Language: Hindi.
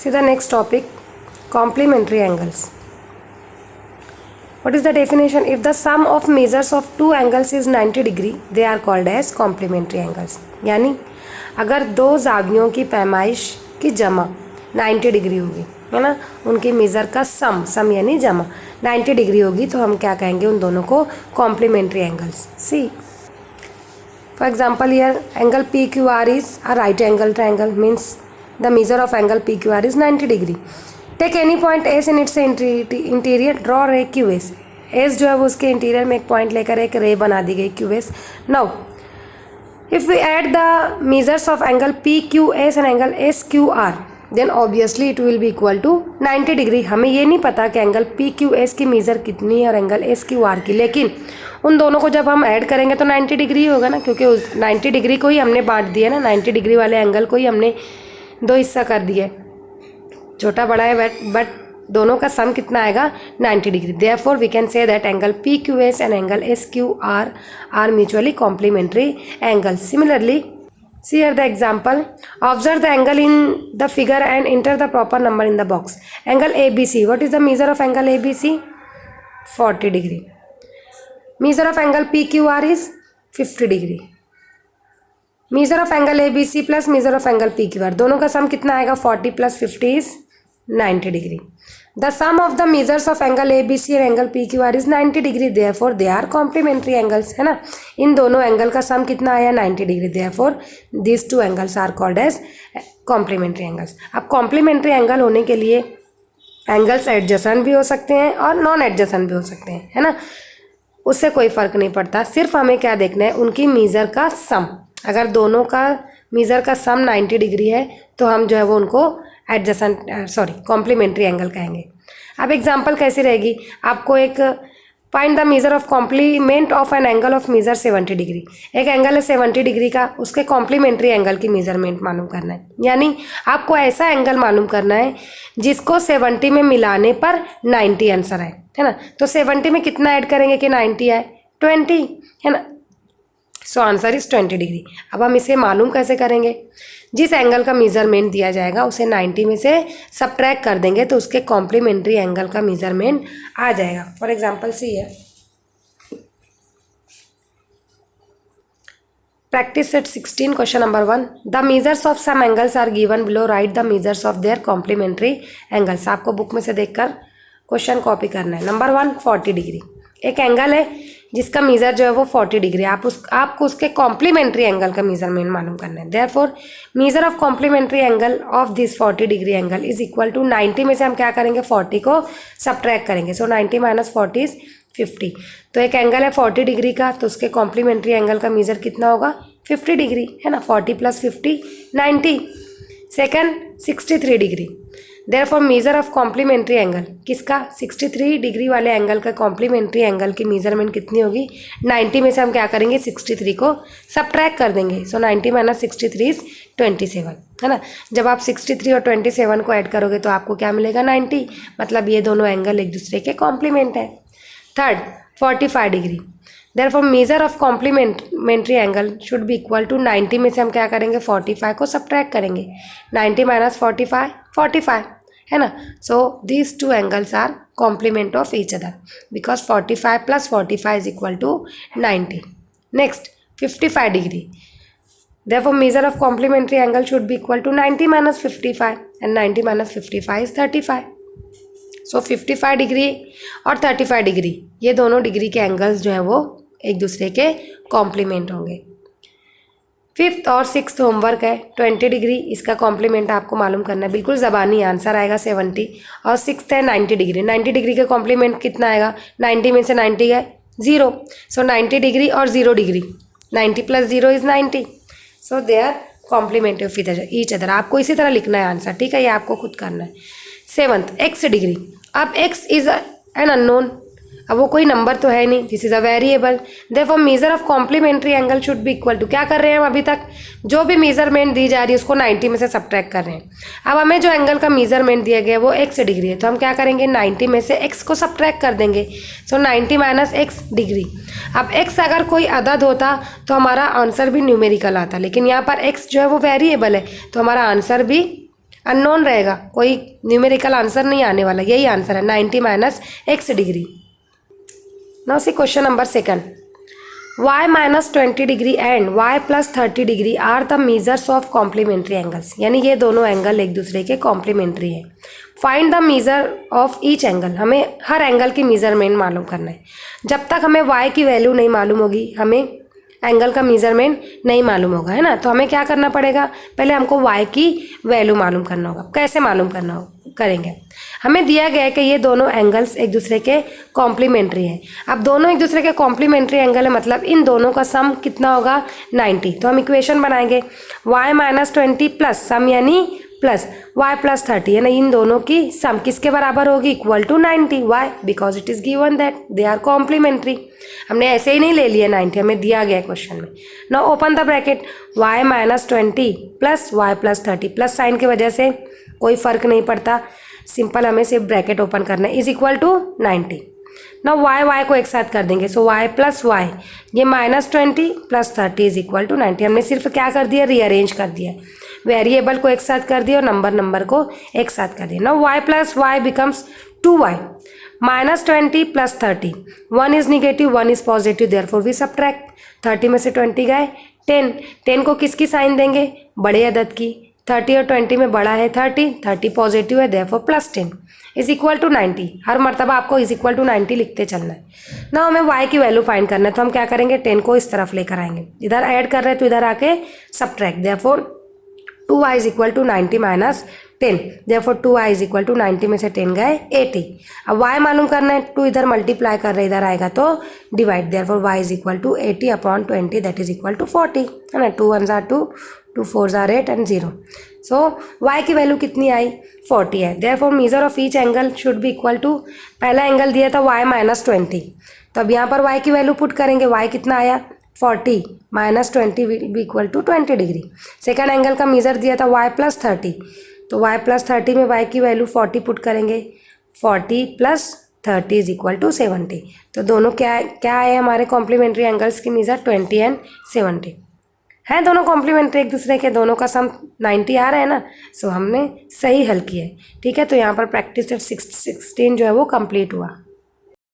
See the next topic, complementary angles. What is the definition? If the sum of measures of two angles is 90 degree, they are called as complementary angles. यानी अगर दो जावियों की पैमाइश की जमा 90 डिग्री होगी, है ना, उनकी मेज़र का सम यानी जमा 90 डिग्री होगी, तो हम क्या कहेंगे उन दोनों को? Complementary angles. See for example here angle P Q R is a right angle triangle, means the measure of angle PQR is 90 degree. Take any point S in its interior, draw ray QS. S जो है वो उसके इंटीरियर में एक पॉइंट लेकर एक रे बना दी गई QS. Now if we add the measures of angle PQS and angle SQR, then obviously it will be equal to 90 degree. हमें ये नहीं पता कि एंगल PQS की मेज़र कितनी है और एंगल SQR की, लेकिन उन दोनों को जब हम ऐड करेंगे तो 90 डिग्री होगा ना, क्योंकि उस 90 डिग्री को ही हमने बांट दिया ना, 90 डिग्री वाले एंगल को ही हमने दो हिस्सा कर दिया, छोटा बड़ा है, बट दोनों का सम कितना आएगा? 90 degree. Therefore we can say that angle PQS and angle SQR are mutually complementary angle. Similarly see here the example, observe the angle in the figure and enter the proper number in the box. Angle ABC, what is the measure of angle ABC? 40 degree. Measure of angle PQR is 50 degree. Measure of angle A B C plus measure of angle P Q R, दोनों का सम कितना आएगा? 40 plus 50 is 90 degree. The sum of the measures of angle A B C and angle P Q R is 90 degree. Therefore they are complementary angles, है ना. इन दोनों एंगल का सम कितना आया? 90 degree. Therefore this two angles are called as complementary angles. अब कॉम्प्लीमेंट्री एंगल होने के लिए एंगल्स एडजेसेंट भी हो सकते हैं और नॉन एडजेसेंट भी हो सकते हैं, है ना. उससे कोई फ़र्क नहीं पड़ता, सिर्फ हमें क्या देखना है? उनकी मेज़र का सम. अगर दोनों का मेज़र का सम 90 डिग्री है तो हम जो है वो उनको एडजेसेंट कॉम्प्लीमेंट्री एंगल कहेंगे. अब एग्जांपल कैसी रहेगी? आपको एक find the measure of complement of an angle of measure 70 degree. एक एंगल है 70 डिग्री का, उसके कॉम्प्लीमेंट्री एंगल की मेजरमेंट मालूम करना है. यानी आपको ऐसा एंगल मालूम करना है जिसको 70 में मिलाने पर 90 आंसर आए, है ना. तो 70 में कितना ऐड करेंगे कि 90 आए? 20, है ना. So answer is 20 degree. अब हम इसे मालूम कैसे करेंगे? जिस एंगल का मेजरमेंट दिया जाएगा उसे 90 में से सब्ट्रैक्ट कर देंगे तो उसके कॉम्प्लीमेंट्री एंगल का मेजरमेंट आ जाएगा. फॉर एग्जांपल सी है practice set 16 question number 1. The measures of some angles are given below, right the measures of their complementary angles. आपको बुक में से देखकर क्वेश्चन कॉपी करना है. Number 1 40 degree. एक एंगल है जिसका मेजर जो है वो 40 डिग्री. आपको उसके कॉम्प्लीमेंट्री एंगल का मेजरमेंट मालूम करना है. Therefore measure of complementary angle of this 40 degree angle is equal to 90 में से हम क्या करेंगे? 40 को सब्ट्रैक्ट करेंगे. सो 90 माइनस 40 इज 50. तो एक एंगल है 40 डिग्री का, तो उसके कॉम्प्लीमेंट्री एंगल का मेजर कितना होगा? 50 डिग्री, है ना. 40 plus 50 90. Second 63 degree. Therefore measure of complementary angle किसका? 63 डिग्री वाले एंगल का कॉम्प्लीमेंट्री एंगल की मेजरमेंट कितनी होगी? 90 में से हम क्या करेंगे? 63 को सब्ट्रैक्ट कर देंगे. सो 90 माइनस 63 इज 27, है ना. जब आप 63 और 27 को ऐड करोगे तो आपको क्या मिलेगा? 90. मतलब ये दोनों एंगल एक दूसरे के कॉम्प्लीमेंट है. Third 45 degree. Therefore measure of complementary angle should be equal to 90 में से हम क्या करेंगे? 45 को सब्ट्रैक्ट करेंगे. 90 माइनस 45 45, है ना. So these two angles are complement of each other because 45 plus 45 is equal to 90. Next 55 degree. Therefore measure of complementary angle should be equal to 90 minus 55 and 90 minus 55 is 35. So 55 degree और 35 डिग्री ये दोनों डिग्री के एंगल्स जो हैं वो एक दूसरे के कॉम्प्लीमेंट होंगे. फिफ्थ और सिक्स्थ होमवर्क है 20 डिग्री. इसका कॉम्प्लीमेंट आपको मालूम करना है, बिल्कुल ज़बानी. आंसर आएगा 70. और सिक्स्थ है 90 डिग्री. 90 डिग्री का कॉम्प्लीमेंट कितना आएगा? 90 में से 90 है 0. सो 90 डिग्री और 0 degree, 90 plus 0 is 90. So they are complement of each other. आपको इसी तरह लिखना है आंसर, ठीक है. ये आपको खुद करना है. Seventh x degree. अब x इज एन अननोन. अब वो कोई नंबर तो है नहीं, this is a variable. Therefore measure of complementary angle should be equal to, क्या कर रहे हैं हम अभी तक? जो भी मेजरमेंट दी जा रही है उसको 90 में से सब्ट्रैक्ट कर रहे हैं. अब हमें जो एंगल का मेजरमेंट दिया गया है वो x डिग्री है, तो हम क्या करेंगे? 90 में से x को सब्ट्रैक्ट कर देंगे. सो 90 माइनस x डिग्री. अब x अगर कोई अदद होता तो हमारा आंसर भी न्यूमेरिकल आता, लेकिन यहाँ पर x जो है वो वेरिएबल है तो हमारा आंसर भी अननोन रहेगा, कोई न्यूमेरिकल आंसर नहीं आने वाला, यही आंसर है 90 minus x degree. Now see question number second, y minus 20 degree and y plus 30 degree are the measures of complementary angles, यानी ये दोनों एंगल एक दूसरे के कॉम्प्लीमेंट्री हैं। Find the measure of each angle, हमें हर एंगल की मेजरमेंट मालूम करना है। जब तक हमें y की वैल्यू नहीं मालूम होगी, हमें एंगल का मेजरमेंट नहीं मालूम होगा, है ना। तो हमें क्या करना पड़ेगा, पहले हमको y की वैल्यू मालूम करना होगा। कैसे मालूम करना होगा, करेंगे, हमें दिया गया है कि ये दोनों एंगल्स एक दूसरे के कॉम्प्लीमेंट्री हैं। अब दोनों एक दूसरे के कॉम्प्लीमेंट्री एंगल है, मतलब इन दोनों का सम कितना होगा 90। तो हम इक्वेशन बनाएंगे y माइनस 20 प्लस सम यानी प्लस y प्लस 30, है ना। इन दोनों की सम किसके बराबर होगी, equal to 90। Why, because it is given that they are complementary. हमने ऐसे ही नहीं ले लिया 90, हमें दिया गया क्वेश्चन में। Now open the bracket, y minus 20 plus y plus 30, plus sign की वजह से कोई फर्क नहीं पड़ता, सिंपल हमें सिर्फ ब्रैकेट ओपन करना है, इज इक्वल टू 90। ना y को एक साथ कर देंगे, सो y प्लस वाई, ये minus 20 plus 30 is equal to 90। हमने सिर्फ क्या कर दिया, रीअरेंज कर दिया, वेरिएबल को एक साथ कर दिया और नंबर को एक साथ कर दिया। ना y plus y becomes 2y minus 20 plus 30, 1 is negative 1 is positive, therefore we subtract. 30 में से 20 गए, 10 को किसकी साइन देंगे, बड़े अदद की। 30 और 20 में बड़ा है 30 पॉजिटिव है, therefore plus 10 is equal to 90। हर मरतबा आपको इज इक्वल टू 90 लिखते चलना है ना। हमें y की वैल्यू फाइंड करना है, तो हम क्या करेंगे, 10 को इस तरफ लेकर आएंगे, इधर ऐड कर रहे हैं तो इधर आके subtract, therefore 2y is equal to 90 minus 10, therefore 2y is equal to 90 में से 10 गए 80। अब y मालूम करना है, 2 इधर मल्टीप्लाई कर रहे, इधर आएगा तो divide, therefore y is equal to 80 upon 20, that is equal to 40, है ना। 2 1s are 2, 2 4s are 8 and 0। So y की वैल्यू कितनी आई, 40 है। Therefore measure of each angle should be equal to, पहला एंगल दिया था y माइनस 20, तो अब यहाँ पर y की वैल्यू पुट करेंगे, y कितना आया 40 minus 20 will be equal to 20 degree. Second angle का मेजर दिया था y प्लस 30, तो y प्लस 30 में y की वैल्यू 40 पुट करेंगे, 40 प्लस 30 इज इक्वल टू 70। तो दोनों क्या क्या आए हमारे कॉम्प्लीमेंट्री एंगल्स की मेजर 20 एंड 70 हैं, दोनों कॉम्प्लीमेंट्री एक दूसरे के, दोनों का सम 90 आ रहा है ना। सो हमने सही हल किया है, ठीक है। तो यहाँ पर प्रैक्टिस 16 जो है वो कंप्लीट हुआ।